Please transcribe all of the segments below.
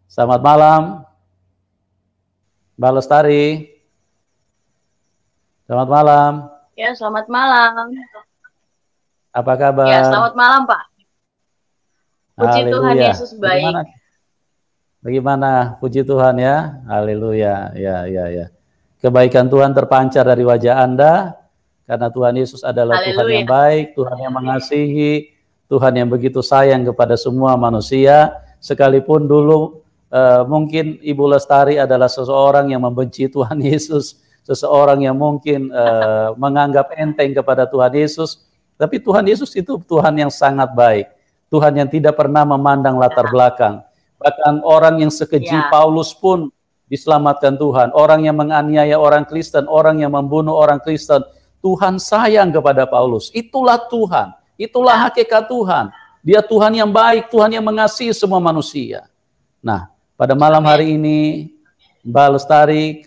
Selamat malam, Mbak Lestari. Selamat malam. Ya, selamat malam. Apa Ya, kabar? selamat malam, Pak. Puji Tuhan Haleluya. Yesus baik. Bagaimana? Bagaimana? Puji Tuhan ya. Haleluya. Ya. Kebaikan Tuhan terpancar dari wajah Anda karena Tuhan Yesus adalah Tuhan yang Haleluya. baik, Tuhan yang mengasihi, Tuhan yang begitu sayang kepada semua manusia. Sekalipun dulu mungkin Ibu Lestari adalah seseorang yang membenci Tuhan Yesus, seseorang yang mungkin menganggap enteng kepada Tuhan Yesus, tapi Tuhan Yesus itu Tuhan yang sangat baik, Tuhan yang tidak pernah memandang latar belakang. Bahkan orang yang sekeji Ya, Paulus pun diselamatkan Tuhan. Orang yang menganiaya orang Kristen, orang yang membunuh orang Kristen, Tuhan sayang kepada Paulus. Itulah Tuhan, itulah hakikat Tuhan. Dia Tuhan yang baik, Tuhan yang mengasihi semua manusia. Nah, pada malam hari ini, Mbak Lestari,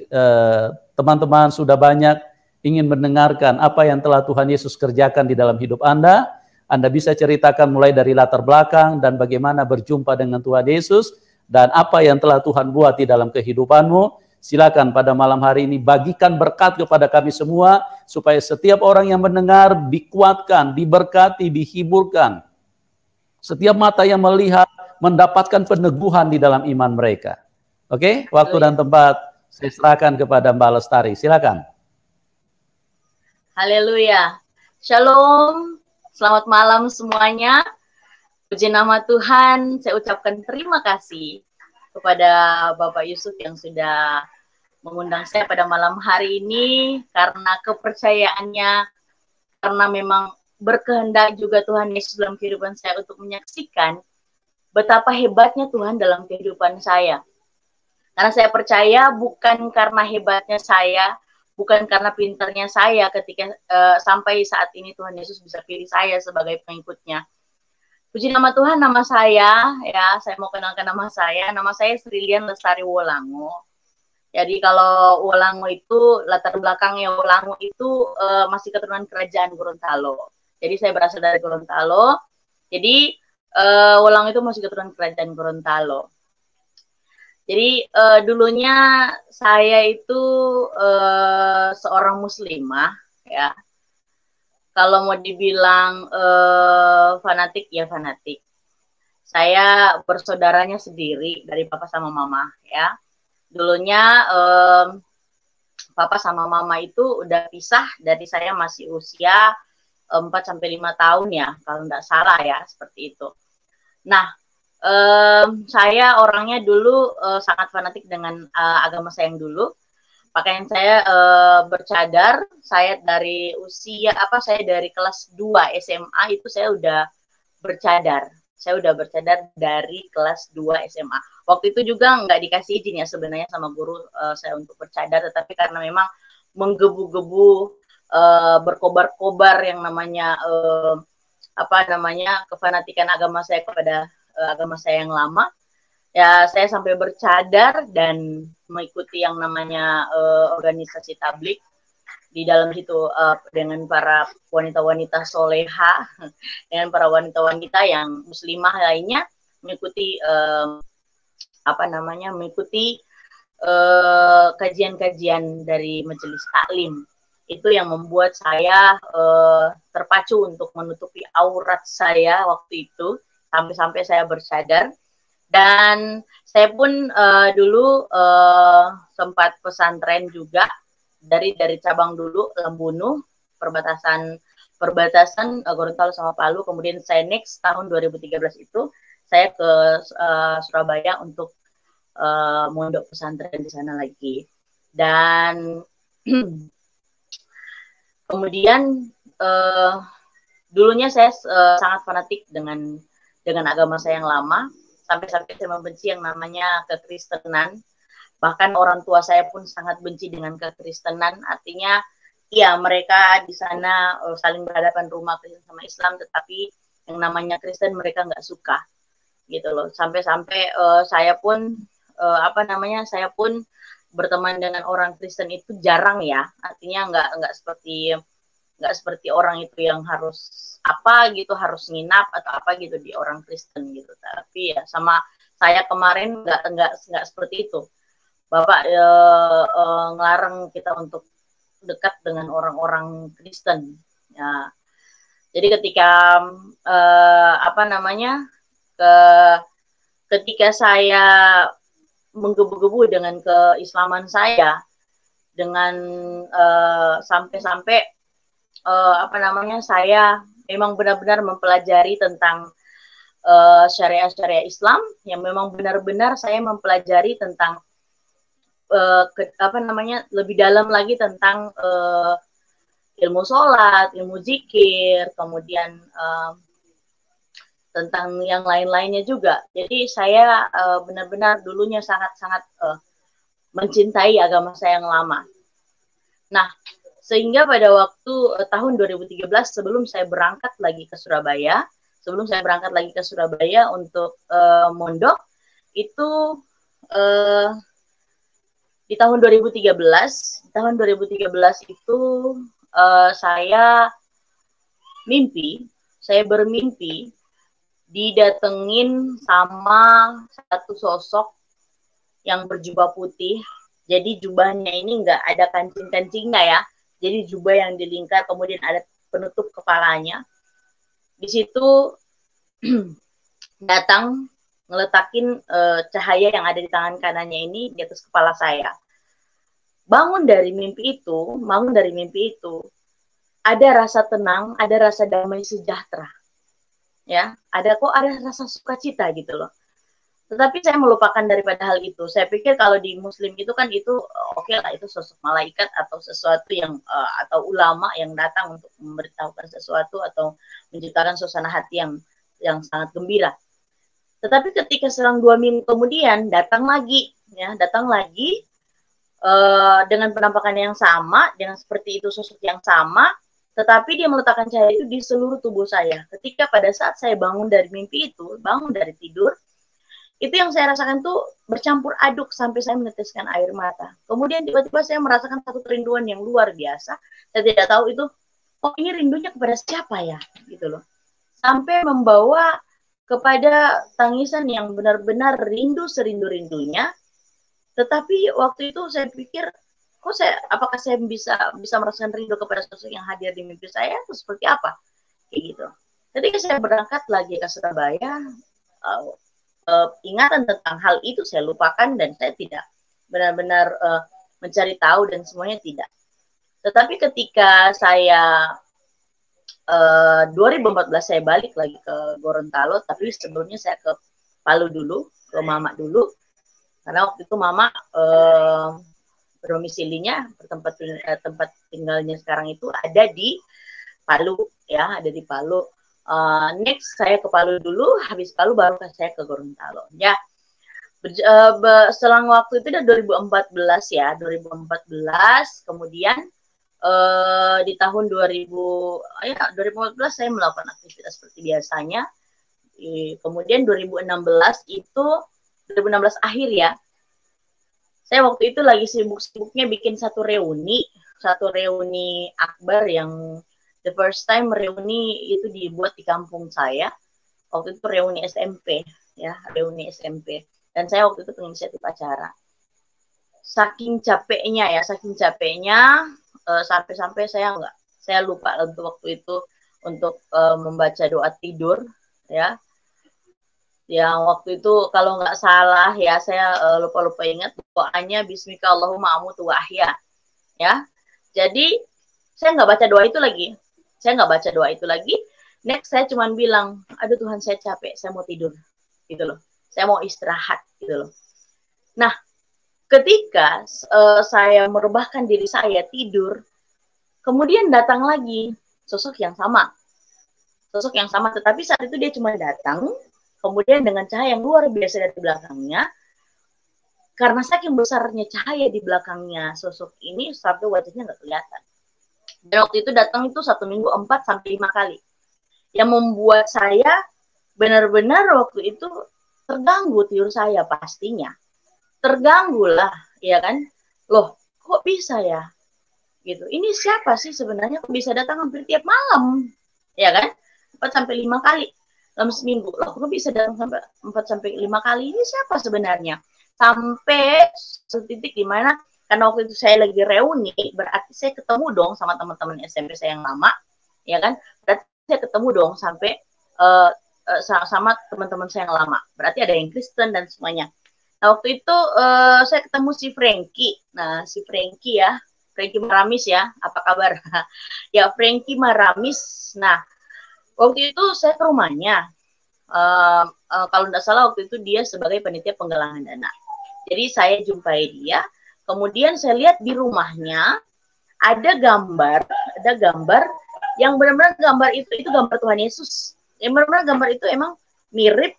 teman-teman sudah banyak ingin mendengarkan apa yang telah Tuhan Yesus kerjakan di dalam hidup Anda. Anda bisa ceritakan mulai dari latar belakang dan bagaimana berjumpa dengan Tuhan Yesus dan apa yang telah Tuhan buat di dalam kehidupanmu. Silakan pada malam hari ini bagikan berkat kepada kami semua supaya setiap orang yang mendengar dikuatkan, diberkati, dihiburkan. Setiap mata yang melihat mendapatkan peneguhan di dalam iman mereka. Oke, waktu dan tempat saya serahkan kepada Mbak Lestari. Silakan. haleluya. Shalom. Selamat malam semuanya. Puji nama Tuhan. Saya ucapkan terima kasih kepada Bapak Yusuf yang sudah mengundang saya pada malam hari ini karena kepercayaannya, karena memang berkehendak juga Tuhan Yesus dalam kehidupan saya untuk menyaksikan betapa hebatnya Tuhan dalam kehidupan saya. Karena saya percaya bukan karena hebatnya saya, bukan karena pintarnya saya ketika sampai saat ini Tuhan Yesus bisa pilih saya sebagai pengikutnya. Puji nama Tuhan, nama saya, ya, saya mau kenalkan nama saya. Nama saya Srilian Lestari Wolango. Jadi kalau Wolango itu, latar belakangnya Wolango itu masih keturunan kerajaan Gorontalo. Jadi saya berasal dari Gorontalo. Jadi Wolango itu masih keturunan kerajaan Gorontalo. Jadi dulunya saya itu seorang muslimah, ya. Kalau mau dibilang fanatik, ya fanatik. Saya bersaudaranya sendiri dari papa sama mama, ya. Dulunya papa sama mama itu udah pisah dari saya masih usia 4-5 tahun ya, kalau nggak salah ya, seperti itu. Nah, saya orangnya dulu sangat fanatik dengan agama saya yang dulu. Pakaian saya bercadar. Saya dari usia saya dari kelas 2 SMA itu saya udah bercadar. Saya udah bercadar dari kelas 2 SMA. Waktu itu juga nggak dikasih izin ya sebenarnya sama guru saya untuk bercadar, tetapi karena memang menggebu-gebu berkobar-kobar yang namanya kefanatikan agama saya kepada agama saya yang lama, ya saya sampai bercadar dan mengikuti yang namanya organisasi tablik di dalam situ dengan para wanita-wanita soleha, dengan para wanita-wanita yang muslimah lainnya mengikuti mengikuti kajian-kajian dari majelis taklim. Itu yang membuat saya terpacu untuk menutupi aurat saya waktu itu sampai-sampai saya bercadar. Dan saya pun dulu sempat pesantren juga dari cabang dulu Lembunu, perbatasan Gorontalo sama Palu. Kemudian saya next tahun 2013 itu saya ke Surabaya untuk mondok pesantren di sana lagi. Dan kemudian dulunya saya sangat fanatik dengan agama saya yang lama, sampai-sampai saya membenci yang namanya kekristenan. Bahkan orang tua saya pun sangat benci dengan kekristenan. Artinya, ya mereka di sana saling berhadapan rumah Kristen sama Islam, tetapi yang namanya Kristen mereka nggak suka, gitu loh. Sampai-sampai saya pun saya pun berteman dengan orang Kristen itu jarang ya. Artinya nggak seperti orang itu yang harus harus nginap atau apa gitu di orang Kristen gitu. Tapi ya sama Saya kemarin nggak seperti itu. Bapak ngelarang kita untuk dekat dengan orang-orang Kristen. Ya. Jadi ketika ketika saya menggebu-gebu dengan keislaman saya, dengan sampai-sampai saya memang benar-benar mempelajari tentang syariat-syariat Islam, yang memang benar-benar saya mempelajari tentang lebih dalam lagi tentang ilmu sholat, ilmu zikir, kemudian tentang yang lain-lainnya juga. Jadi saya benar-benar dulunya sangat-sangat mencintai agama saya yang lama. Nah, sehingga pada waktu tahun 2013 sebelum saya berangkat lagi ke Surabaya untuk mondok, itu di tahun 2013 itu saya bermimpi didatengin sama satu sosok yang berjubah putih. Jadi jubahnya ini nggak ada kancing-kancingnya ya. Jadi jubah yang dilingkar, kemudian ada penutup kepalanya. Di situ datang ngeletakin cahaya yang ada di tangan kanannya ini di atas kepala saya. Bangun dari mimpi itu, ada rasa tenang, ada rasa damai sejahtera. Ya, ada rasa sukacita gitu loh. Tetapi saya melupakan daripada hal itu. Saya pikir kalau di Muslim itu kan itu oke lah, itu sosok malaikat atau sesuatu yang atau ulama yang datang untuk memberitahukan sesuatu atau menciptakan suasana hati yang sangat gembira. Tetapi ketika selang 2 minggu kemudian datang lagi dengan penampakan yang sama, dengan seperti itu sosok yang sama, tetapi dia meletakkan cahaya itu di seluruh tubuh saya. Ketika pada saat saya bangun dari mimpi itu, bangun dari tidur, itu yang saya rasakan tuh bercampur aduk sampai saya meneteskan air mata. Kemudian tiba-tiba saya merasakan satu kerinduan yang luar biasa. Saya tidak tahu itu, ini rindunya kepada siapa ya, gitu loh. Sampai membawa kepada tangisan yang benar-benar rindu serindu-rindunya. Tetapi waktu itu saya pikir, apakah saya bisa merasakan rindu kepada sosok yang hadir di mimpi saya atau seperti apa? Kayak gitu. Ketika saya berangkat lagi ke Surabaya, ingatan tentang hal itu saya lupakan dan saya tidak benar-benar mencari tahu dan semuanya tidak. Tetapi ketika saya 2014 saya balik lagi ke Gorontalo, tapi sebelumnya saya ke Palu dulu, ke Mama dulu, karena waktu itu Mama domisilinya tempat tinggalnya sekarang itu ada di Palu ya, ada di Palu. Next saya ke Palu dulu, habis Palu baru saya ke Gorontalo ya. Selang waktu itu udah 2014 ya, 2014 kemudian di tahun 2014 saya melakukan aktivitas seperti biasanya. Kemudian 2016 akhir ya, saya waktu itu lagi sibuk-sibuknya bikin satu reuni akbar yang the first time reuni itu dibuat di kampung saya. Waktu itu reuni SMP ya, reuni SMP, dan saya waktu itu penginisiatif acara. Saking capeknya sampai-sampai saya lupa untuk waktu itu untuk membaca doa tidur ya. Yang waktu itu kalau nggak salah ya, saya lupa ingat doanya Bismika Allahumma amutu wa ahya ya. Jadi saya nggak baca doa itu lagi. Next saya cuma bilang, aduh Tuhan saya capek, saya mau tidur gitu loh. Saya mau istirahat gitu loh. Nah, ketika saya merebahkan diri saya tidur, kemudian datang lagi sosok yang sama, tetapi saat itu dia cuma datang, kemudian dengan cahaya yang luar biasa dari belakangnya. Karena saking besarnya cahaya di belakangnya sosok ini, sampai wajahnya nggak kelihatan. Dan waktu itu datang itu 1 minggu 4-5 kali. Yang membuat saya benar-benar waktu itu terganggu tidur saya pastinya. Terganggu lah, ya kan? Loh, kok bisa ya? Gitu. Ini siapa sih sebenarnya, kok bisa datang hampir tiap malam? Ya kan? 4-5 kali. dalam seminggu. Loh, kok bisa datang sampai 4 sampai 5 kali? Ini siapa sebenarnya? Sampai setitik di mana karena waktu itu saya lagi reuni, berarti saya ketemu dong sama teman-teman SMP saya yang lama, ya kan? Berarti saya ketemu dong sampai sama teman-teman saya yang lama. Berarti ada yang Kristen dan semuanya. Nah, waktu itu saya ketemu si Frankie. Nah, si Frankie ya, Frankie Maramis ya, apa kabar? Ya, Frankie Maramis. Nah, waktu itu saya ke rumahnya. Kalau tidak salah waktu itu dia sebagai panitia penggalangan dana. Jadi saya jumpai dia, kemudian saya lihat di rumahnya ada gambar yang benar-benar gambar itu gambar Tuhan Yesus. Yang benar-benar gambar itu emang mirip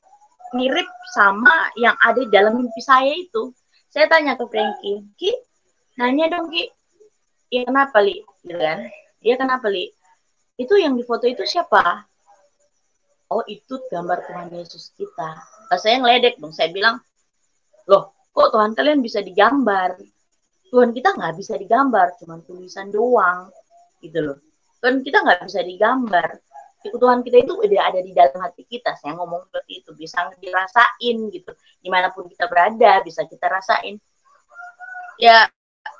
sama yang ada di dalam mimpi saya itu. Saya tanya ke Frankie, Ki, nanya dong Ki, ya kenapa Li? Gitu kan? Iya kenapa Li? Itu yang di foto itu siapa? Oh itu gambar Tuhan Yesus kita. Nah, saya ngeledek dong, saya bilang, loh kok Tuhan kalian bisa digambar? Tuhan kita nggak bisa digambar, cuma tulisan doang, gitu loh. Tuhan kita nggak bisa digambar. Tuhan kita itu udah ada di dalam hati kita. Saya ngomong seperti itu, bisa dirasain gitu. Dimanapun kita berada, bisa kita rasain. Ya,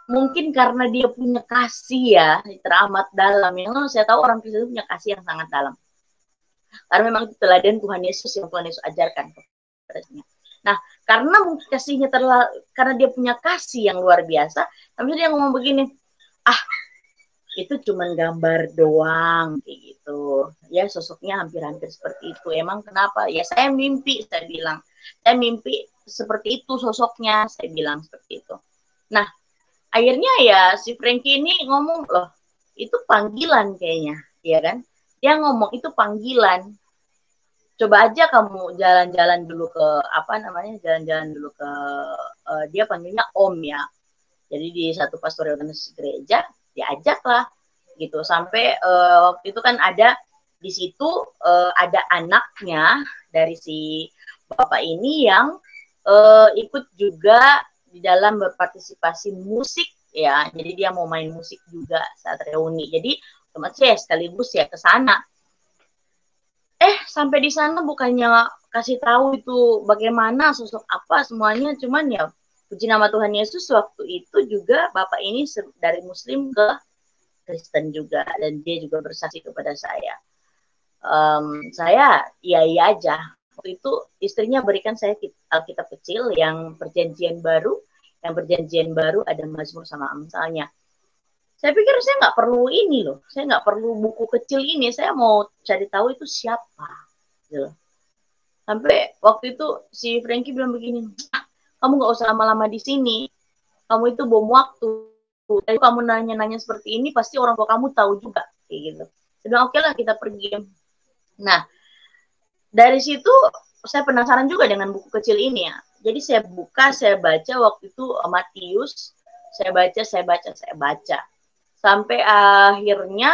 mungkin karena dia punya kasih ya, teramat dalam. Yang saya tahu orang Kristen punya kasih yang sangat dalam. Karena memang itu teladan Tuhan Yesus yang Tuhan Yesus ajarkan kepadanya. Nah, karena mungkin kasihnya karena dia punya kasih yang luar biasa, tapi dia ngomong begini, itu cuma gambar doang kayak gitu ya, sosoknya hampir-hampir seperti itu. Emang kenapa? Ya saya mimpi, saya bilang saya mimpi seperti itu sosoknya, saya bilang seperti itu. Nah akhirnya ya si Frankie ini ngomong, loh itu panggilan kayaknya, ya kan? Dia ngomong itu panggilan, coba aja kamu jalan-jalan dulu ke jalan-jalan dulu ke dia panggilnya Om ya, jadi di satu pastoral organisasi gereja diajaklah gitu. Sampai waktu itu kan ada di situ ada anaknya dari si bapak ini yang ikut juga di dalam berpartisipasi musik ya. Jadi dia mau main musik juga saat reuni. Jadi otomatis ya sekaligus ya ke sana. Sampai di sana bukannya kasih tahu itu bagaimana sosok apa semuanya, cuman ya puji nama Tuhan Yesus waktu itu juga bapak ini dari Muslim ke Kristen juga, dan dia juga bersaksi kepada saya. Saya iya aja. Waktu itu istrinya berikan saya Alkitab kecil yang perjanjian baru. Yang perjanjian baru ada Mazmur sama Amsalnya. Saya pikir saya nggak perlu ini loh. Saya nggak perlu buku kecil ini. Saya mau cari tahu itu siapa. Gitu. Sampai waktu itu si Frankie bilang begini, kamu nggak usah lama-lama di sini. Kamu itu bom waktu. Jadi kamu nanya-nanya seperti ini, pasti orang tua kamu tahu juga, kayak gitu. Saya bilang oke lah kita pergi. Nah, dari situ saya penasaran juga dengan buku kecil ini ya. Jadi saya buka, saya baca waktu itu Matius, saya baca. Sampai akhirnya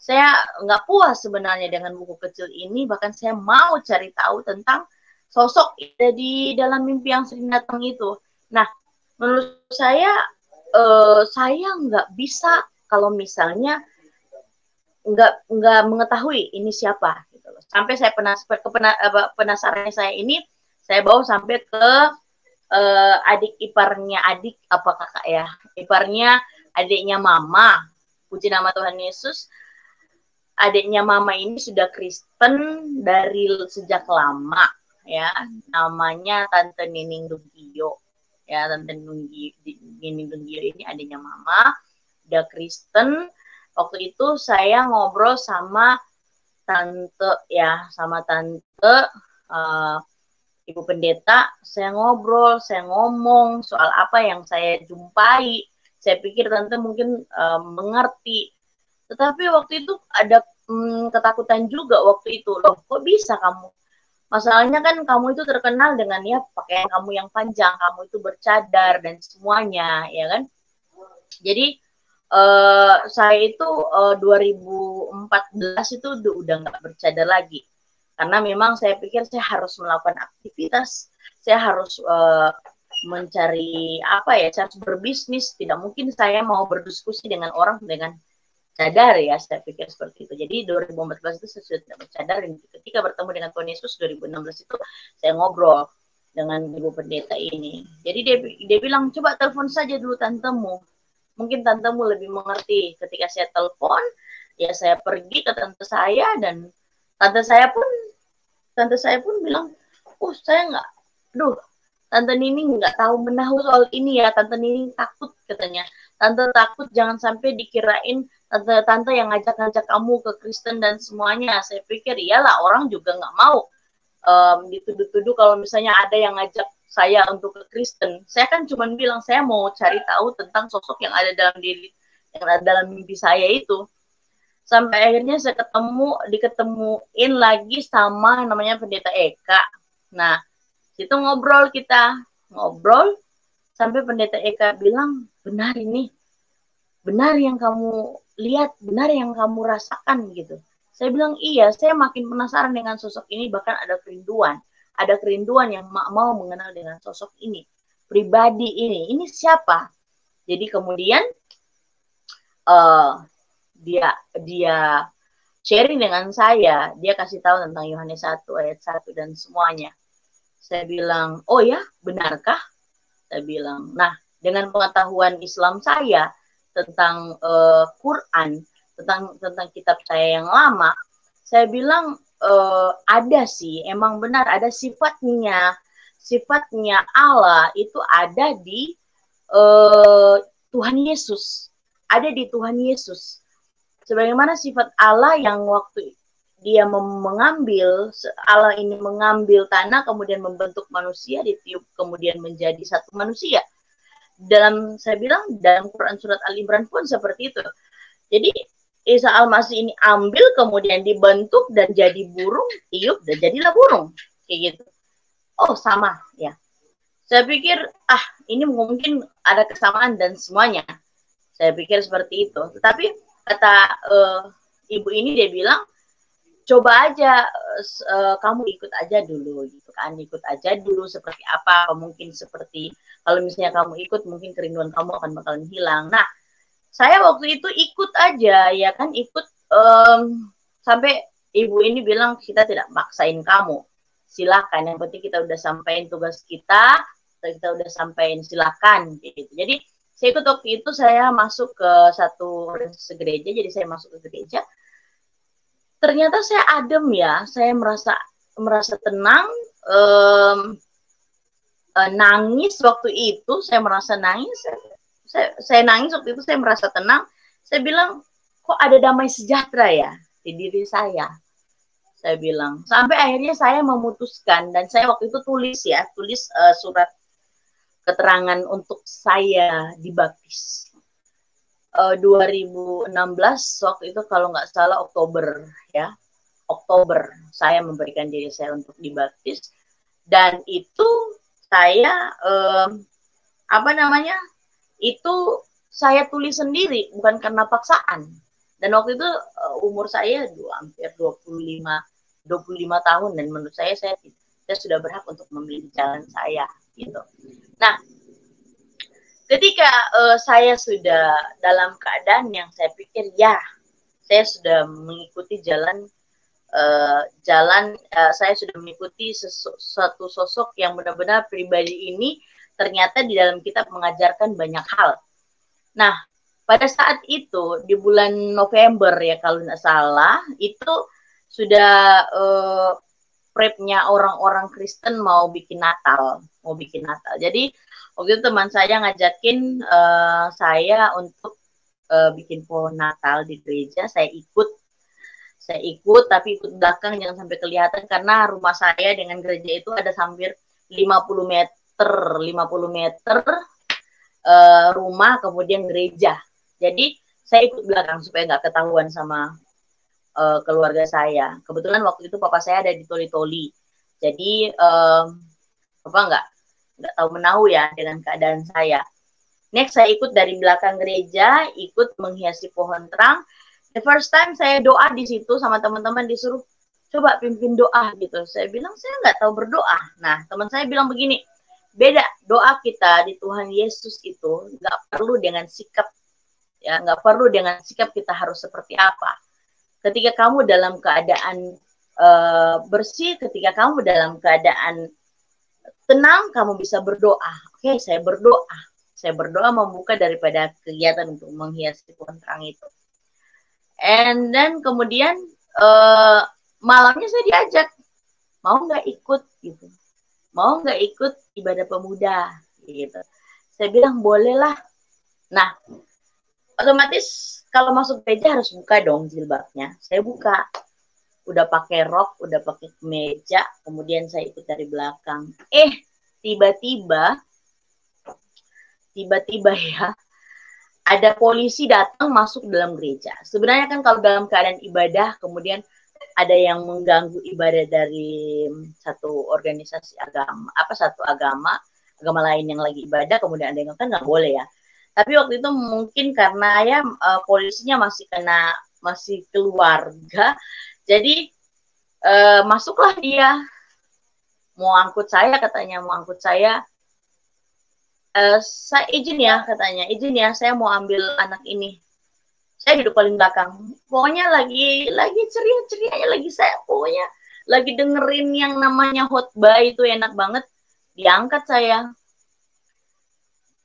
saya nggak puas sebenarnya dengan buku kecil ini, bahkan saya mau cari tahu tentang sosok di dalam mimpi yang sering datang itu. Nah, menurut saya nggak bisa kalau misalnya nggak mengetahui ini siapa gitu loh. Sampai saya penasarannya saya ini saya bawa sampai ke kakak ya, iparnya adiknya mama. Puji nama Tuhan Yesus, adiknya mama ini sudah Kristen dari sejak lama ya, namanya Tante Nining Dugio. Ya, Tante Nining Dugio ini adiknya mama, udah Kristen. Waktu itu saya ngobrol sama tante Ibu Pendeta, saya ngobrol, saya ngomong soal apa yang saya jumpai. Saya pikir tante mungkin mengerti. Tetapi waktu itu ada ketakutan juga waktu itu. Loh, kok bisa kamu? Masalahnya kan kamu itu terkenal dengan ya pakaian kamu yang panjang, kamu itu bercadar dan semuanya, ya kan? Jadi saya itu 2014 itu udah nggak bercadar lagi. Karena memang saya pikir saya harus melakukan aktivitas, saya harus mencari harus berbisnis. Tidak mungkin saya mau berdiskusi dengan orang dengan cadar ya, saya pikir seperti itu. Jadi 2014 itu saya sudah tidak bercadar, dan ketika bertemu dengan Tuhan Yesus 2016 itu saya ngobrol dengan ibu pendeta ini. Jadi dia bilang, coba telepon saja dulu tantemu, mungkin tantemu lebih mengerti. Ketika saya telepon, ya saya pergi ke tante saya, dan tante saya pun bilang, oh saya nggak, aduh Tante Nining nggak tahu menahu soal ini ya, Tante Nining takut katanya. Tante takut jangan sampai dikirain tante yang ngajak-ngajak kamu ke Kristen dan semuanya. Saya pikir iyalah, orang juga nggak mau dituduh-tuduh kalau misalnya ada yang ngajak saya untuk ke Kristen. Saya kan cuma bilang saya mau cari tahu tentang sosok yang ada dalam diri, yang ada dalam mimpi saya itu. Sampai akhirnya saya diketemuin lagi sama namanya Pendeta Eka. Nah, situ ngobrol sampai Pendeta Eka bilang, benar ini, benar yang kamu lihat, benar yang kamu rasakan gitu. Saya bilang iya, saya makin penasaran dengan sosok ini, bahkan ada kerinduan yang mau mengenal dengan sosok ini, pribadi ini siapa. Jadi kemudian dia sharing dengan saya, dia kasih tahu tentang Yohanes 1 ayat 1 dan semuanya. Saya bilang, oh ya, benarkah? Saya bilang, nah dengan pengetahuan Islam saya tentang Quran, tentang kitab saya yang lama, saya bilang ada sih, emang benar ada sifatnya Allah itu ada di Tuhan Yesus, ada di Tuhan Yesus. Sebagaimana sifat Allah yang waktu dia Allah ini mengambil tanah, kemudian membentuk manusia, ditiup, kemudian menjadi satu manusia. Saya bilang, dalam Quran surat Al-Imran pun seperti itu. Jadi, Isa Al-Masih ini ambil, kemudian dibentuk, dan jadi burung, tiup, dan jadilah burung. Kayak gitu. Oh, sama, ya. Saya pikir, ini mungkin ada kesamaan dan semuanya. Saya pikir seperti itu. Tetapi, kata ibu ini, dia bilang, coba aja kamu ikut aja dulu gitu kan, ikut aja dulu seperti apa, mungkin seperti kalau misalnya kamu ikut mungkin kerinduan kamu akan bakalan hilang. Nah, saya waktu itu ikut aja ya kan, ikut sampai ibu ini bilang kita tidak maksain kamu, silakan, yang penting kita udah sampein tugas kita udah sampein, silakan gitu. Jadi saya ikut waktu itu, saya masuk ke satu gereja, jadi saya masuk ke gereja. Ternyata saya adem ya, saya merasa tenang, nangis waktu itu, saya merasa nangis, saya nangis waktu itu, saya merasa tenang. Saya bilang, kok ada damai sejahtera ya di diri saya bilang. Sampai akhirnya saya memutuskan, dan saya waktu itu tulis surat keterangan untuk saya dibaptis. 2016 waktu itu kalau nggak salah Oktober saya memberikan diri saya untuk dibaptis, dan itu saya itu saya tulis sendiri, bukan karena paksaan. Dan waktu itu umur saya hampir 25 tahun, dan menurut saya sudah berhak untuk memilih jalan saya gitu. Nah, ketika saya sudah dalam keadaan yang saya pikir ya, saya sudah mengikuti saya sudah mengikuti suatu sosok yang benar-benar pribadi ini ternyata di dalam kitab mengajarkan banyak hal. Nah, pada saat itu di bulan November ya kalau nggak salah, itu sudah prepnya orang-orang Kristen mau bikin Natal. Jadi waktu itu teman saya ngajakin saya untuk bikin pohon Natal di gereja. Saya ikut, tapi ikut belakang, jangan sampai kelihatan, karena rumah saya dengan gereja itu ada hampir 50 meter rumah, kemudian gereja. Jadi saya ikut belakang supaya nggak ketahuan sama keluarga saya. Kebetulan waktu itu papa saya ada di Toli-Toli, jadi papa nggak tahu menahu ya dengan keadaan saya. Next, saya ikut dari belakang gereja, ikut menghiasi pohon terang. The first time saya doa di situ sama teman-teman, disuruh coba pimpin doa gitu. Saya bilang saya nggak tahu berdoa. Nah, teman saya bilang begini, beda doa kita di Tuhan Yesus itu nggak perlu dengan sikap ya, nggak perlu dengan sikap kita harus seperti apa. Ketika kamu dalam keadaan bersih, ketika kamu dalam keadaan tenang, kamu bisa berdoa. Oke, saya berdoa. Saya berdoa membuka daripada kegiatan untuk menghiasi pohon terang itu. And then kemudian malamnya saya diajak, mau nggak ikut gitu, mau nggak ikut ibadah pemuda gitu. Saya bilang bolehlah. Nah, otomatis kalau masuk gereja harus buka dong jilbabnya. Saya buka, udah pakai rok, udah pakai kemeja, kemudian saya ikut dari belakang. Tiba-tiba ya, ada polisi datang masuk dalam gereja. Sebenarnya kan kalau dalam keadaan ibadah, kemudian ada yang mengganggu ibadah dari satu organisasi agama, satu agama lain yang lagi ibadah, kemudian ada yang kan nggak boleh ya. Tapi waktu itu mungkin karena ya polisinya masih keluarga, jadi masuklah dia, mau angkut saya katanya, saya izin ya katanya, izin ya, saya mau ambil anak ini. Saya duduk paling belakang. Pokoknya lagi ceria-cerianya, saya pokoknya lagi dengerin yang namanya khotbah itu enak banget. Diangkat saya,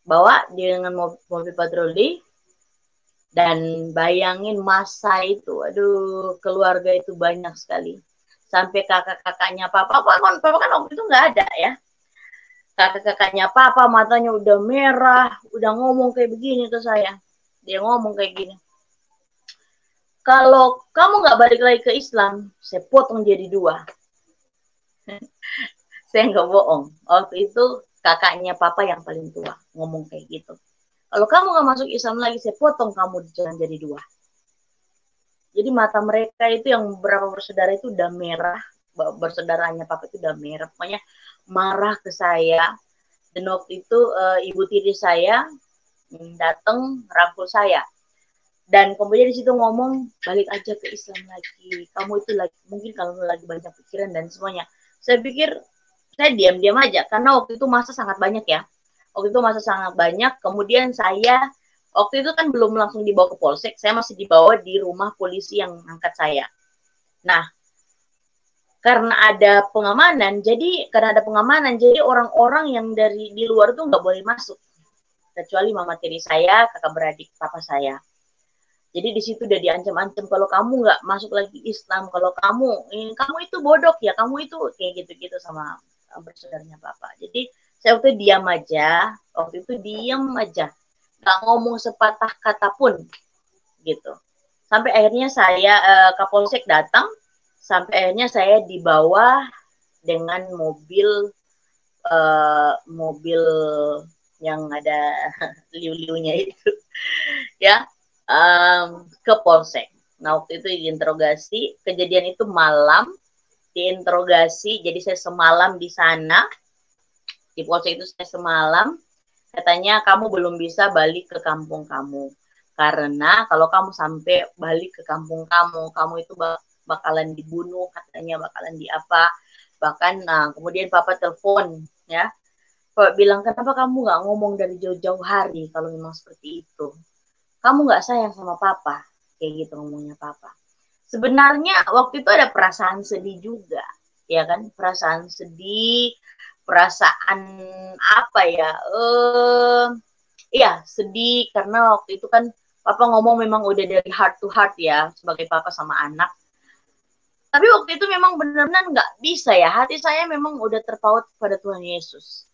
bawa dengan mobil patroli, dan bayangin masa itu, aduh, keluarga itu banyak sekali. Sampai kakak-kakaknya papa kan waktu itu nggak ada ya. Kakak-kakaknya papa matanya udah merah, udah ngomong kayak begini ke saya. Dia ngomong kayak gini, kalau kamu nggak balik lagi ke Islam, saya potong jadi 2. Saya nggak bohong. Waktu itu kakaknya papa yang paling tua ngomong kayak gitu. Kalau kamu nggak masuk Islam lagi, saya potong kamu jadi 2. Jadi mata mereka itu yang beberapa bersaudara itu udah merah, bersaudaranya papa itu udah merah, pokoknya marah ke saya. Dan waktu itu ibu tiri saya datang rangkul saya. Dan kemudian di situ ngomong, balik aja ke Islam lagi. Kamu itu lagi, mungkin kalau lagi banyak pikiran dan semuanya. Saya pikir, saya diam-diam aja. Karena waktu itu masa sangat banyak ya. Waktu itu masa sangat banyak. Kemudian saya, waktu itu kan belum langsung dibawa ke polsek. Saya masih dibawa di rumah polisi yang angkat saya. Nah, karena ada pengamanan, jadi orang-orang yang dari di luar itu nggak boleh masuk. Kecuali mama tiri saya, kakak beradik, papa saya. Jadi di situ udah diancam-ancam, kalau kamu nggak masuk lagi Islam, kalau kamu itu bodoh ya, kamu itu kayak gitu-gitu sama bersaudaranya papa. Jadi saya waktu itu diam aja, nggak ngomong sepatah kata pun gitu. Sampai akhirnya saya Kapolsek datang, sampai akhirnya saya dibawa dengan mobil yang ada liu-liunya itu, ya. Ke polsek. Nah, waktu itu diinterogasi, kejadian itu malam, diinterogasi, jadi saya semalam di sana, di polsek itu saya semalam, katanya kamu belum bisa balik ke kampung kamu, karena kalau kamu sampai balik ke kampung kamu itu bakalan dibunuh, katanya bakalan diapa, bahkan kemudian papa telepon, ya, Pak bilang, kenapa kamu nggak ngomong dari jauh-jauh hari kalau memang seperti itu? Kamu nggak sayang sama papa, kayak gitu ngomongnya papa. Sebenarnya waktu itu ada perasaan sedih juga, ya kan, perasaan sedih, perasaan apa ya, iya sedih karena waktu itu kan papa ngomong memang udah dari heart to heart ya, sebagai papa sama anak. Tapi waktu itu memang benar-benar nggak bisa ya, hati saya memang udah terpaut pada Tuhan Yesus.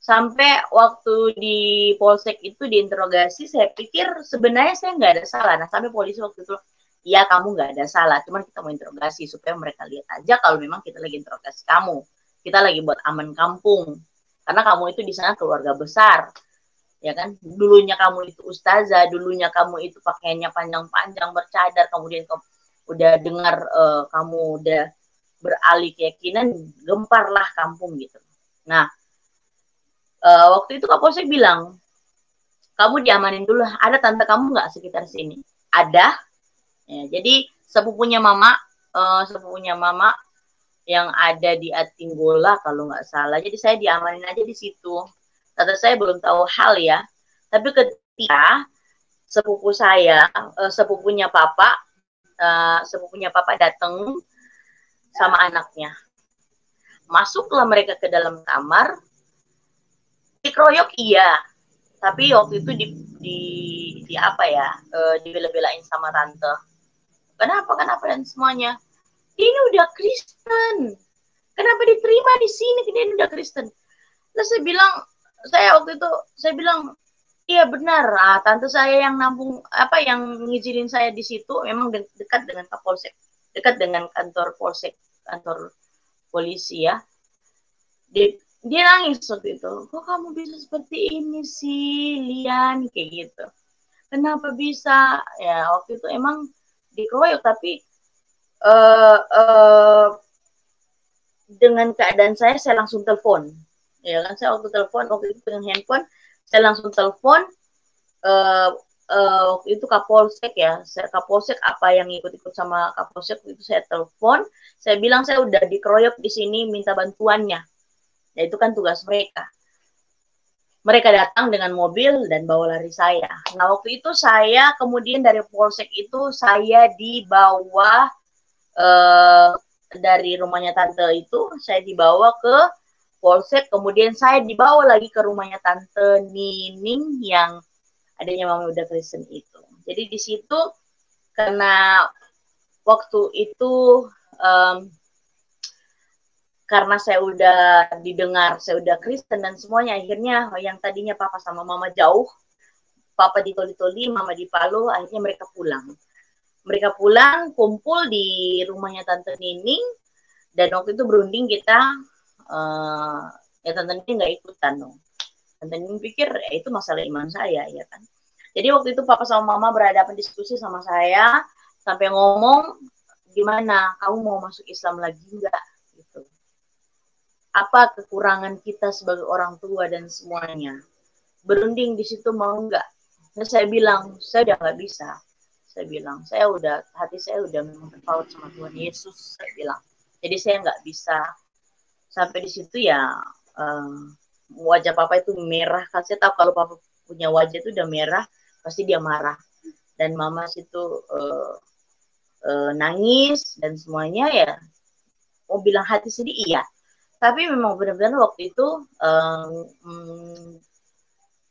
Sampai waktu di polsek itu diinterogasi, saya pikir sebenarnya saya nggak ada salah. Nah, sampai polisi waktu itu, ya kamu nggak ada salah, cuman kita mau interogasi supaya mereka lihat aja kalau memang kita lagi interogasi kamu. Kita lagi buat aman kampung. Karena kamu itu di sana keluarga besar. Ya kan? Dulunya kamu itu ustazah, dulunya kamu itu pakaiannya panjang-panjang, bercadar, kemudian kamu udah dengar kamu udah beralih keyakinan, gemparlah kampung gitu. Nah, waktu itu Kapolsek bilang, kamu diamanin dulu, ada tante kamu nggak sekitar sini? Ada. Ya, jadi sepupunya mama yang ada di Atinggola kalau nggak salah. Jadi saya diamanin aja di situ. Tante saya belum tahu hal ya. Tapi ketika sepupu saya, sepupunya papa datang sama anaknya. Masuklah mereka ke dalam kamar, dikeroyok iya, tapi waktu itu di apa ya, dibela-belain sama tante. Kenapa dan semuanya? Ini udah Kristen. Kenapa diterima di sini? Dia udah Kristen. Terus saya waktu itu bilang, iya benar. Tante saya yang nampung yang ngizinin saya di situ memang dekat dengan Kapolsek, dekat dengan kantor polsek, kantor polisi ya. Dia nangis waktu itu. Kok kamu bisa seperti ini sih, Lian? Kayak gitu. Kenapa bisa? Ya waktu itu emang dikeroyok, tapi dengan keadaan saya langsung telepon. Ya kan, saya waktu itu dengan handphone, saya langsung telepon. Waktu itu Kapolsek ya, Kapolsek apa yang ikut-ikut sama Kapolsek itu saya telepon. Saya bilang saya udah dikeroyok di sini, minta bantuannya. Ya itu kan tugas mereka. Mereka datang dengan mobil dan bawa lari saya. Nah waktu itu saya kemudian dari Polsek itu saya dibawa dari rumahnya tante itu, saya dibawa ke Polsek, kemudian saya dibawa lagi ke rumahnya tante Nining yang adanya Mama Udah Kristen itu. Jadi di situ karena waktu itu karena saya udah didengar, saya udah Kristen dan semuanya, akhirnya yang tadinya papa sama mama jauh, papa di Toli-Toli, mama di Palu, akhirnya mereka pulang. Mereka pulang, kumpul di rumahnya Tante Nining, dan waktu itu berunding kita, ya Tante Nining nggak ikutan dong. Tante Nining pikir, itu masalah iman saya, ya kan. Jadi waktu itu papa sama mama berhadapan diskusi sama saya, sampai ngomong, gimana, kamu mau masuk Islam lagi nggak? Gitu. Apa kekurangan kita sebagai orang tua dan semuanya. Berunding di situ mau nggak? Nah, saya bilang, saya udah nggak bisa. Saya bilang, hati saya udah memang terpaut sama Tuhan Yesus, saya bilang. Jadi saya nggak bisa. Sampai di situ ya, wajah papa itu merah. Kan saya tahu kalau papa punya wajah itu udah merah, pasti dia marah. Dan mama situ nangis dan semuanya ya. Mau bilang hati sedih, iya. Tapi memang benar-benar waktu itu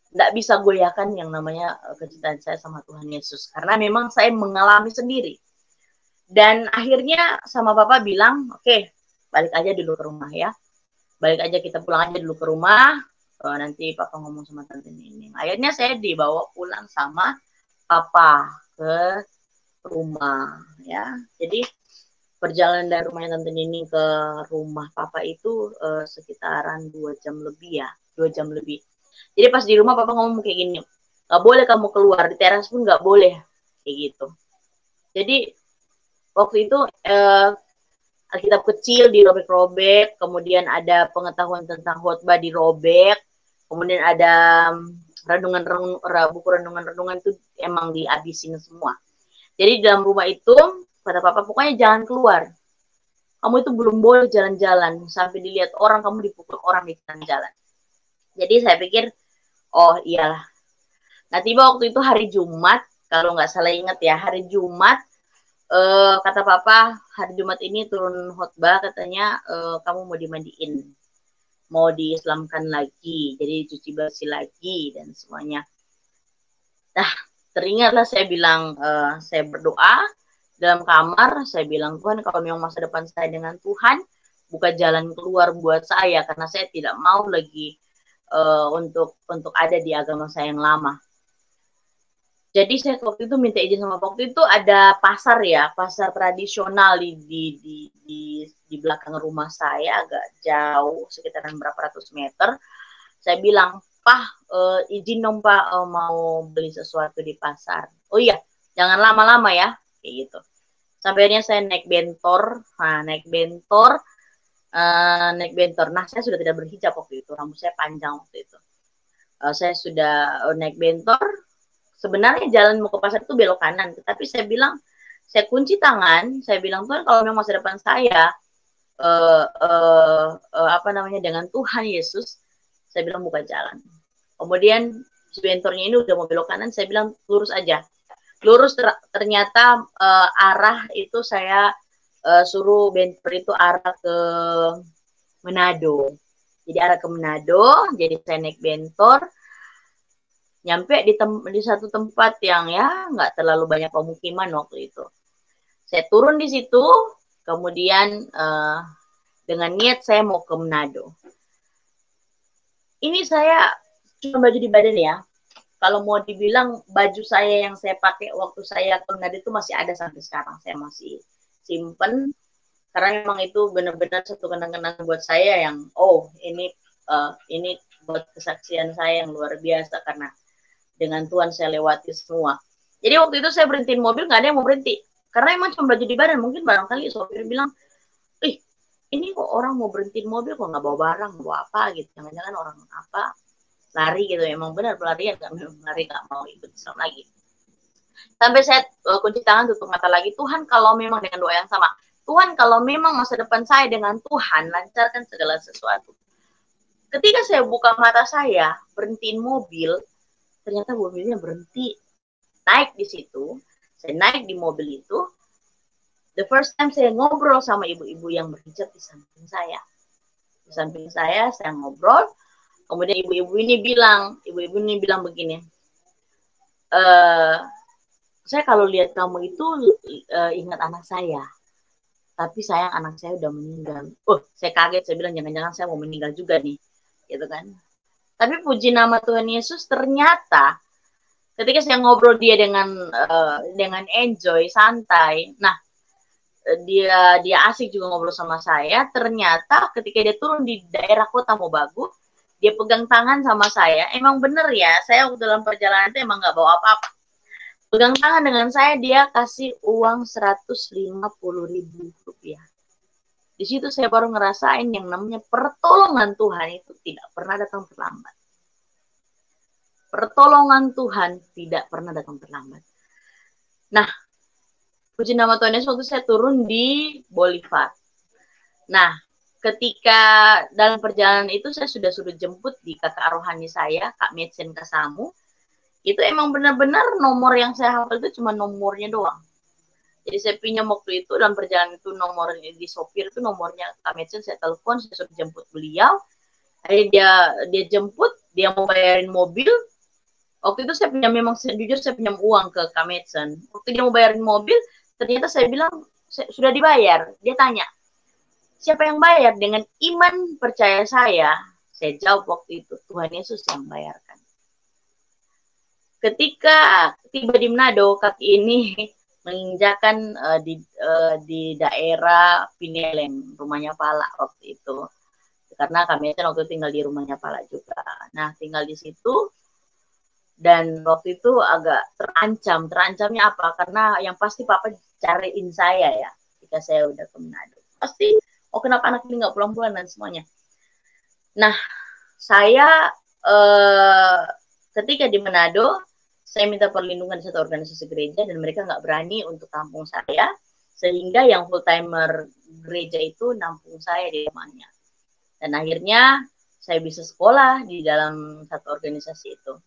nggak bisa goyahkan yang namanya kecintaan saya sama Tuhan Yesus. Karena memang saya mengalami sendiri. Dan akhirnya sama papa bilang, oke, balik aja dulu ke rumah ya. Balik aja, kita pulang aja dulu ke rumah. Nanti papa ngomong sama tante Nining. Akhirnya saya dibawa pulang sama papa ke rumah ya. Jadi perjalanan dari rumahnya Tante Nining ke rumah papa itu sekitaran 2 jam lebih ya, 2 jam lebih. Jadi pas di rumah papa ngomong kayak gini, nggak boleh kamu keluar, di teras pun nggak boleh, kayak gitu. Jadi waktu itu Alkitab kecil dirobek-robek, kemudian ada pengetahuan tentang khotbah dirobek, kemudian ada buku renungan-renungan itu emang dihabisin semua. Jadi dalam rumah itu kata papa, pokoknya jangan keluar. Kamu itu belum boleh jalan-jalan. Sampai dilihat orang, kamu dipukul orang di jalan-jalan. Jadi saya pikir, oh iyalah. Nah tiba waktu itu hari Jumat, kalau nggak salah ingat ya, hari Jumat, kata papa, hari Jumat ini turun khotbah, katanya kamu mau dimandiin. Mau diislamkan lagi, jadi cuci bersih lagi, dan semuanya. Nah, teringatlah saya bilang, saya berdoa, dalam kamar, saya bilang, Tuhan kalau memang masa depan saya dengan Tuhan, buka jalan keluar buat saya, karena saya tidak mau lagi untuk ada di agama saya yang lama. Jadi saya waktu itu minta izin sama waktu itu ada pasar ya, pasar tradisional di belakang rumah saya, agak jauh, sekitaran berapa ratus meter. Saya bilang, Pak, izin dong Pak, mau beli sesuatu di pasar. Oh iya, jangan lama-lama ya, kayak gitu. Sampai akhirnya saya naik bentor. Naik bentor. Nah, saya sudah tidak berhijab waktu itu. Rambut saya panjang waktu itu. Saya sudah naik bentor. Sebenarnya jalan mau ke pasar itu belok kanan. Tapi saya bilang, saya kunci tangan. Saya bilang, Tuhan kalau memang masa depan saya dengan Tuhan Yesus, saya bilang buka jalan. Kemudian bentornya ini udah mau belok kanan, saya bilang lurus aja. Lurus, ternyata arah itu saya suruh bentor itu arah ke Manado. Jadi arah ke Manado, jadi saya naik bentor, nyampe di satu tempat yang ya nggak terlalu banyak pemukiman waktu itu. Saya turun di situ, kemudian dengan niat saya mau ke Manado. Ini saya cuma baju di badan ya. Kalau mau dibilang baju saya yang saya pakai waktu saya ke Manado itu masih ada sampai sekarang. Saya masih simpen karena memang itu benar-benar satu kenang-kenang buat saya yang ini buat kesaksian saya yang luar biasa karena dengan Tuhan saya lewati semua. Jadi waktu itu saya berhentiin mobil, nggak ada yang mau berhenti karena emang cuma baju di badan. Mungkin barangkali sopir bilang, ini kok orang mau berhentiin mobil kok nggak bawa barang, bawa apa gitu, jangan-jangan orang apa lari gitu. Emang benar pelarian, lari nggak mau ikut Islam lagi. Sampai saya kunci tangan, tutup mata lagi. Tuhan, kalau memang dengan doa yang sama, Tuhan, kalau memang masa depan saya dengan Tuhan, lancarkan segala sesuatu. Ketika saya buka mata saya, berhentiin mobil, ternyata mobilnya berhenti. Naik di situ, saya naik di mobil itu. The first time saya ngobrol sama ibu-ibu yang berhijab di samping saya. Di samping saya ngobrol. Kemudian ibu-ibu ini bilang begini, saya kalau lihat kamu itu ingat anak saya. Tapi sayang anak saya udah meninggal. Saya kaget, saya bilang jangan-jangan saya mau meninggal juga nih. Gitu kan. Tapi puji nama Tuhan Yesus, ternyata ketika saya ngobrol dia dengan enjoy, santai. Nah, dia asik juga ngobrol sama saya. Ternyata ketika dia turun di daerah Kota Mobagu, dia pegang tangan sama saya. Emang bener ya, saya waktu dalam perjalanan itu emang nggak bawa apa-apa. Pegang tangan dengan saya, dia kasih uang 150.000 rupiah. Di situ saya baru ngerasain yang namanya pertolongan Tuhan itu tidak pernah datang terlambat. Pertolongan Tuhan tidak pernah datang terlambat. Nah, puji nama Tuhan Yesus, waktu saya turun di Bolivar. Nah, ketika dalam perjalanan itu saya sudah suruh jemput di kakak rohani saya, Kak Metsen Kasamu. Itu emang benar-benar nomor yang saya hafal itu cuma nomornya doang. Jadi saya pinjam waktu itu dalam perjalanan itu nomornya di sopir itu nomornya Kak Metsen, saya telepon, saya suruh jemput beliau. Akhirnya dia jemput, dia mau bayarin mobil. Waktu itu saya pinjam, memang jujur saya pinjam uang ke Kak Metsen. Waktu dia mau bayarin mobil, ternyata saya bilang sudah dibayar. Dia tanya, siapa yang bayar? Dengan iman percaya saya jawab waktu itu, Tuhan Yesus yang bayarkan. Ketika tiba di Manado, kaki ini menginjakan di daerah Pineleng, rumahnya Pala waktu itu. Karena kami waktu itu tinggal di rumahnya Pala juga. Nah, tinggal di situ. Dan waktu itu agak terancam. Terancamnya apa? Karena yang pasti Papa cariin saya ya. Ketika saya udah ke Manado. Pasti, kenapa anak ini nggak pulang-pulang dan semuanya. Nah, saya ketika di Manado, saya minta perlindungan di satu organisasi gereja dan mereka nggak berani untuk tampung saya, sehingga yang full timer gereja itu nampung saya di rumahnya. Dan akhirnya saya bisa sekolah di dalam satu organisasi itu,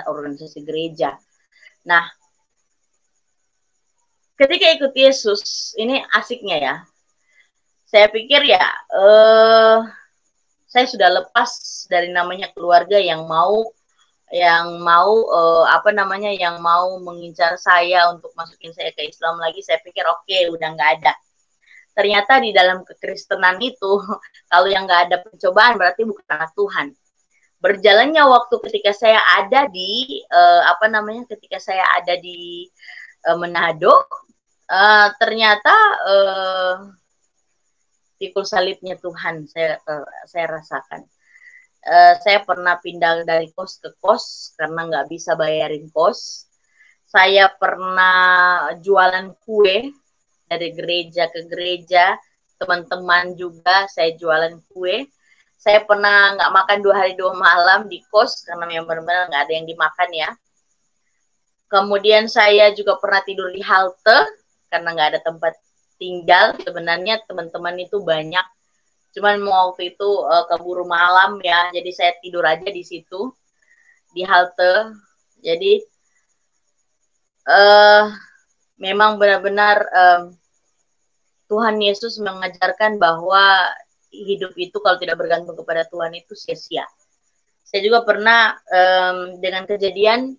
organisasi gereja. Nah, ketika ikut Yesus, ini asiknya ya. Saya pikir ya, saya sudah lepas dari namanya keluarga yang mau mengincar saya untuk masukin saya ke Islam lagi. Saya pikir oke, udah nggak ada. Ternyata di dalam kekristenan itu, kalau yang nggak ada pencobaan berarti bukan anak Tuhan. Berjalannya waktu ketika saya ada di Manado, ternyata pikul salibnya Tuhan saya rasakan. Saya pernah pindah dari kos ke kos karena nggak bisa bayarin kos. Saya pernah jualan kue dari gereja ke gereja. Teman-teman juga saya jualan kue. Saya pernah nggak makan 2 hari 2 malam di kos karena memang benar-benar nggak ada yang dimakan ya. Kemudian saya juga pernah tidur di halte karena nggak ada tempat tinggal. Sebenarnya teman-teman itu banyak. Cuman waktu itu keburu malam ya, jadi saya tidur aja di situ. di halte. Jadi memang benar-benar Tuhan Yesus mengajarkan bahwa hidup itu kalau tidak bergantung kepada Tuhan itu sia-sia. Saya juga pernah dengan kejadian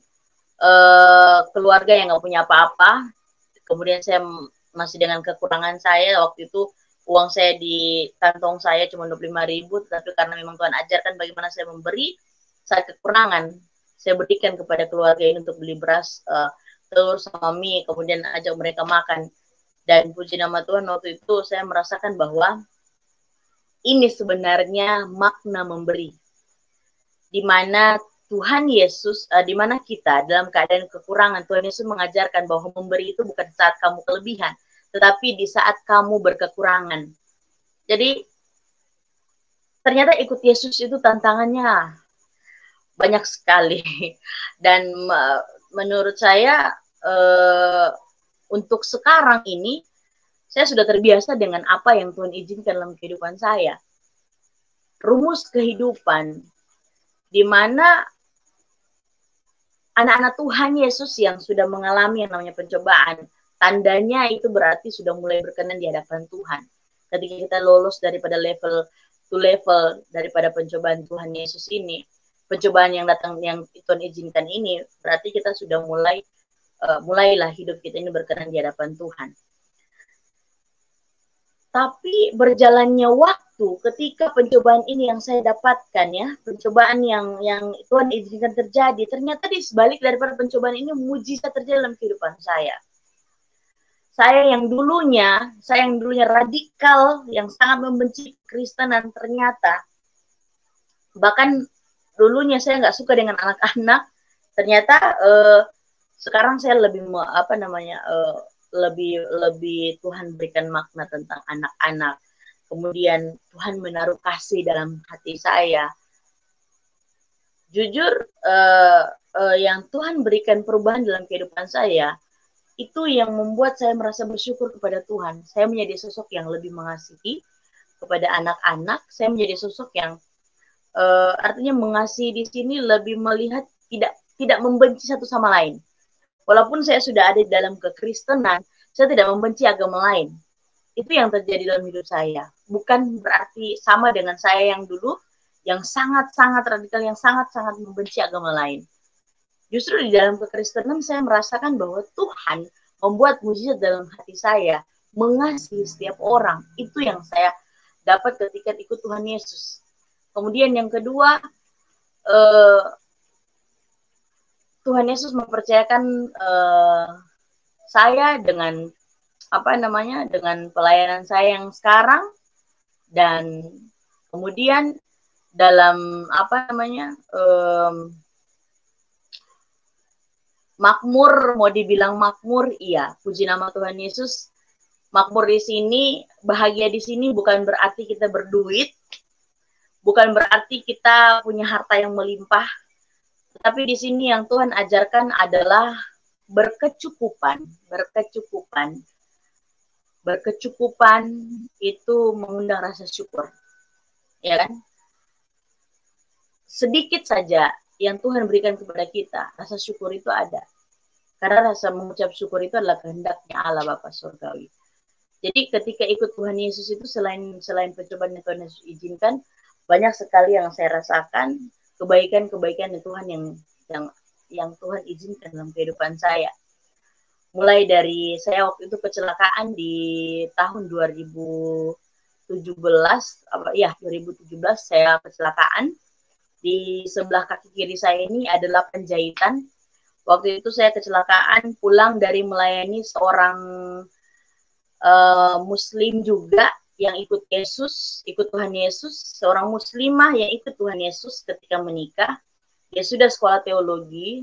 keluarga yang nggak punya apa-apa, kemudian saya masih dengan kekurangan saya, waktu itu uang saya di kantong saya cuma 25.000, tapi karena memang Tuhan ajarkan bagaimana saya memberi saat kekurangan, saya berikan kepada keluarga ini untuk beli beras, telur sama mie, kemudian ajak mereka makan. Dan puji nama Tuhan, waktu itu saya merasakan bahwa ini sebenarnya makna memberi, di mana Tuhan Yesus, di mana kita dalam keadaan kekurangan, Tuhan Yesus mengajarkan bahwa memberi itu bukan saat kamu kelebihan, tetapi di saat kamu berkekurangan. Jadi ternyata ikut Yesus itu tantangannya banyak sekali. Dan menurut saya untuk sekarang ini saya sudah terbiasa dengan apa yang Tuhan izinkan dalam kehidupan saya. Rumus kehidupan di mana anak-anak Tuhan Yesus yang sudah mengalami yang namanya pencobaan, tandanya itu berarti sudah mulai berkenan di hadapan Tuhan. Ketika kita lolos daripada level to level daripada pencobaan Tuhan Yesus ini, pencobaan yang datang yang Tuhan izinkan ini, berarti kita sudah mulailah hidup kita ini berkenan di hadapan Tuhan. Tapi berjalannya waktu, ketika pencobaan ini yang saya dapatkan ya, pencobaan yang Tuhan izinkan terjadi, ternyata di sebalik daripada pencobaan ini mujizat terjadi dalam kehidupan saya. Saya yang dulunya radikal, yang sangat membenci Kristenan, ternyata bahkan dulunya saya nggak suka dengan anak-anak, ternyata sekarang saya lebih lebih Tuhan berikan makna tentang anak-anak. Kemudian Tuhan menaruh kasih dalam hati saya. Jujur, yang Tuhan berikan perubahan dalam kehidupan saya, itu yang membuat saya merasa bersyukur kepada Tuhan. Saya menjadi sosok yang lebih mengasihi kepada anak-anak. Saya menjadi sosok yang artinya mengasihi di sini lebih melihat tidak membenci satu sama lain. Walaupun saya sudah ada di dalam kekristenan, saya tidak membenci agama lain. Itu yang terjadi dalam hidup saya. Bukan berarti sama dengan saya yang dulu, yang sangat-sangat radikal, yang sangat-sangat membenci agama lain. Justru di dalam kekristenan saya merasakan bahwa Tuhan membuat mujizat dalam hati saya, mengasihi setiap orang. Itu yang saya dapat ketika ikut Tuhan Yesus. Kemudian yang kedua, Tuhan Yesus mempercayakan saya dengan dengan pelayanan saya yang sekarang, dan kemudian dalam makmur, mau dibilang makmur, iya, puji nama Tuhan Yesus. Makmur di sini, bahagia di sini bukan berarti kita berduit, bukan berarti kita punya harta yang melimpah. Tapi di sini yang Tuhan ajarkan adalah berkecukupan. Berkecukupan itu mengundang rasa syukur. Ya kan? Sedikit saja yang Tuhan berikan kepada kita, rasa syukur itu ada. Karena rasa mengucap syukur itu adalah kehendaknya Allah Bapa Surgawi. Jadi ketika ikut Tuhan Yesus itu selain pencobaan yang Tuhan Yesus izinkan, banyak sekali yang saya rasakan, kebaikan-kebaikan Tuhan yang Tuhan izinkan dalam kehidupan saya. Mulai dari saya waktu itu kecelakaan di tahun 2017 saya kecelakaan. Di sebelah kaki kiri saya ini adalah penjahitan. Waktu itu saya kecelakaan pulang dari melayani seorang Muslim juga yang ikut Tuhan Yesus, seorang muslimah yang ikut Tuhan Yesus ketika menikah. Dia sudah sekolah teologi,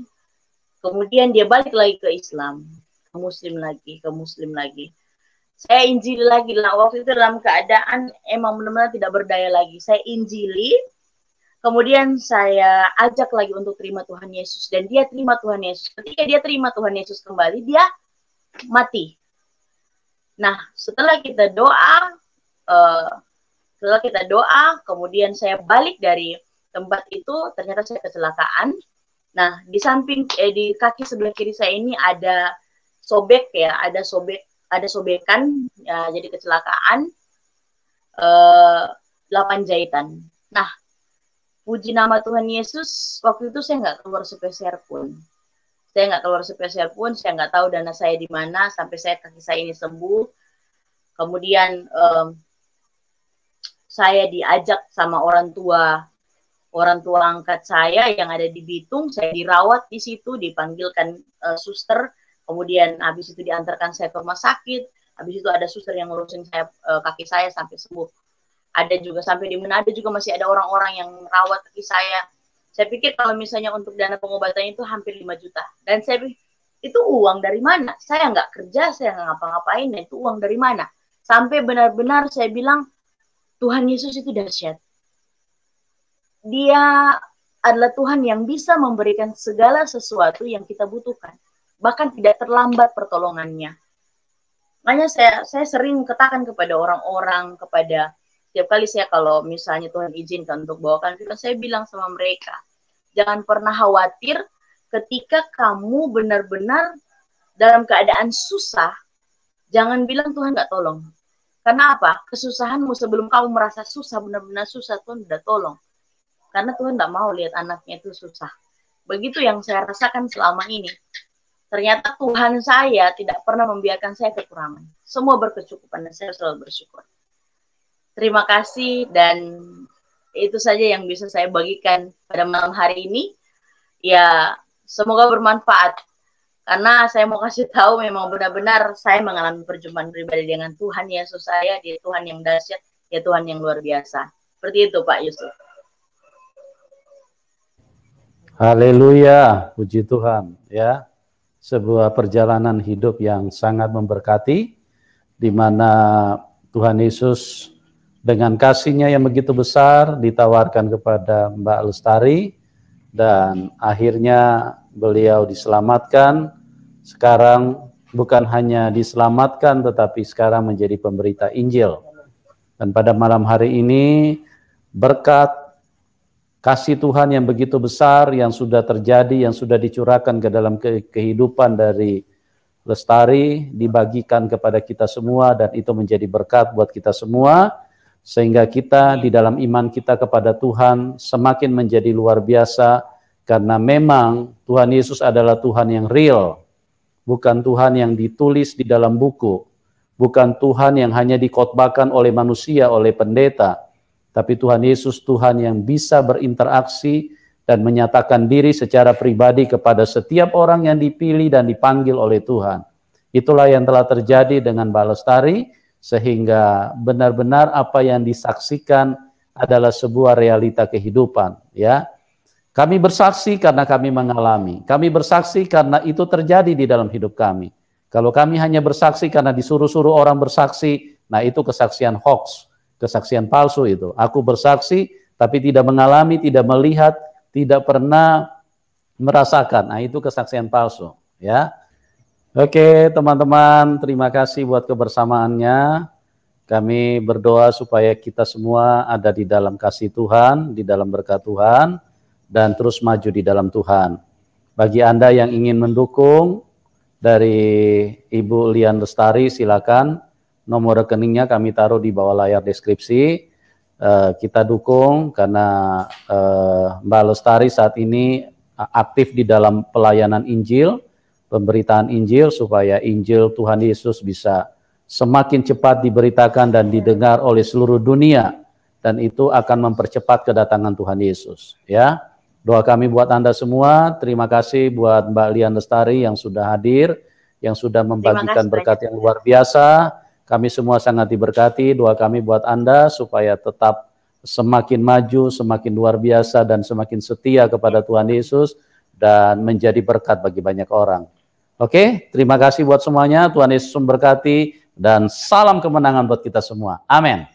kemudian dia balik lagi ke Islam, ke Muslim lagi. Saya injili lagi lah, waktu itu dalam keadaan emang benar-benar tidak berdaya lagi. Saya injili, kemudian saya ajak lagi untuk terima Tuhan Yesus, dan dia terima Tuhan Yesus. Ketika dia terima Tuhan Yesus kembali, dia mati. Nah, setelah kita doa, kemudian saya balik dari tempat itu, ternyata saya kecelakaan. Nah, di samping di kaki sebelah kiri saya ini ada sobek ya, ada sobekan, ya, jadi kecelakaan, 8 jahitan. Nah, puji nama Tuhan Yesus, waktu itu saya nggak keluar sepeser pun. Saya nggak tahu dana saya di mana sampai kaki saya ini sembuh. Kemudian saya diajak sama orang tua angkat saya yang ada di Bitung, saya dirawat di situ, dipanggilkan suster, kemudian habis itu diantarkan saya ke rumah sakit, habis itu ada suster yang ngurusin saya, kaki saya sampai sembuh. Ada juga sampai di Manado juga masih ada orang-orang yang merawat kaki saya. Saya pikir kalau misalnya untuk dana pengobatan itu hampir 5 juta. Dan saya pikir, itu uang dari mana? Saya nggak kerja, saya nggak ngapa-ngapain, itu uang dari mana? Sampai benar-benar saya bilang, Tuhan Yesus itu dahsyat. Dia adalah Tuhan yang bisa memberikan segala sesuatu yang kita butuhkan. Bahkan tidak terlambat pertolongannya. Makanya saya sering katakan kepada orang-orang, kepada setiap kali saya kalau misalnya Tuhan izinkan untuk bawakan firman, saya bilang sama mereka, jangan pernah khawatir ketika kamu benar-benar dalam keadaan susah, jangan bilang Tuhan nggak tolong. Karena apa? Kesusahanmu sebelum kamu merasa susah, benar-benar susah, Tuhan udah tolong. Karena Tuhan nggak mau lihat anaknya itu susah. Begitu yang saya rasakan selama ini. Ternyata Tuhan saya tidak pernah membiarkan saya kekurangan. Semua berkecukupan dan saya selalu bersyukur. Terima kasih dan itu saja yang bisa saya bagikan pada malam hari ini. Ya, semoga bermanfaat. Karena saya mau kasih tahu memang benar-benar saya mengalami perjumpaan pribadi dengan Tuhan Yesus saya. Dia Tuhan yang dahsyat, dia Tuhan yang luar biasa. Seperti itu Pak Yusuf. Haleluya, puji Tuhan ya. Sebuah perjalanan hidup yang sangat memberkati, di mana Tuhan Yesus dengan kasih-Nya yang begitu besar ditawarkan kepada Mbak Lestari, dan akhirnya beliau diselamatkan. Sekarang bukan hanya diselamatkan, tetapi sekarang menjadi pemberita Injil. Dan pada malam hari ini berkat kasih Tuhan yang begitu besar yang sudah terjadi, yang sudah dicurahkan ke dalam kehidupan dari Lestari, dibagikan kepada kita semua, dan itu menjadi berkat buat kita semua, sehingga kita di dalam iman kita kepada Tuhan semakin menjadi luar biasa, karena memang Tuhan Yesus adalah Tuhan yang real, bukan Tuhan yang ditulis di dalam buku, bukan Tuhan yang hanya dikhotbahkan oleh manusia, oleh pendeta, tapi Tuhan Yesus Tuhan yang bisa berinteraksi dan menyatakan diri secara pribadi kepada setiap orang yang dipilih dan dipanggil oleh Tuhan. Itulah yang telah terjadi dengan Mbak Lestari, sehingga benar-benar apa yang disaksikan adalah sebuah realita kehidupan. Ya, kami bersaksi karena kami mengalami. Kami bersaksi karena itu terjadi di dalam hidup kami. Kalau kami hanya bersaksi karena disuruh-suruh orang bersaksi, nah itu kesaksian hoax. Kesaksian palsu itu. Aku bersaksi tapi tidak mengalami, tidak melihat, tidak pernah merasakan. Nah, itu kesaksian palsu, ya. Oke, teman-teman, terima kasih buat kebersamaannya. Kami berdoa supaya kita semua ada di dalam kasih Tuhan, di dalam berkat Tuhan, dan terus maju di dalam Tuhan. Bagi Anda yang ingin mendukung dari Ibu Lian Lestari, silakan. Nomor rekeningnya kami taruh di bawah layar deskripsi. Kita dukung karena Mbak Lestari saat ini aktif di dalam pelayanan Injil, pemberitaan Injil, supaya Injil Tuhan Yesus bisa semakin cepat diberitakan dan didengar oleh seluruh dunia, dan itu akan mempercepat kedatangan Tuhan Yesus. Ya, doa kami buat Anda semua. Terima kasih buat Mbak Lian Lestari yang sudah hadir, yang sudah membagikan berkat yang luar biasa. Kami semua sangat diberkati. Doa kami buat Anda supaya tetap semakin maju, semakin luar biasa, dan semakin setia kepada Tuhan Yesus, dan menjadi berkat bagi banyak orang. Oke, terima kasih buat semuanya. Tuhan Yesus memberkati, dan salam kemenangan buat kita semua. Amin.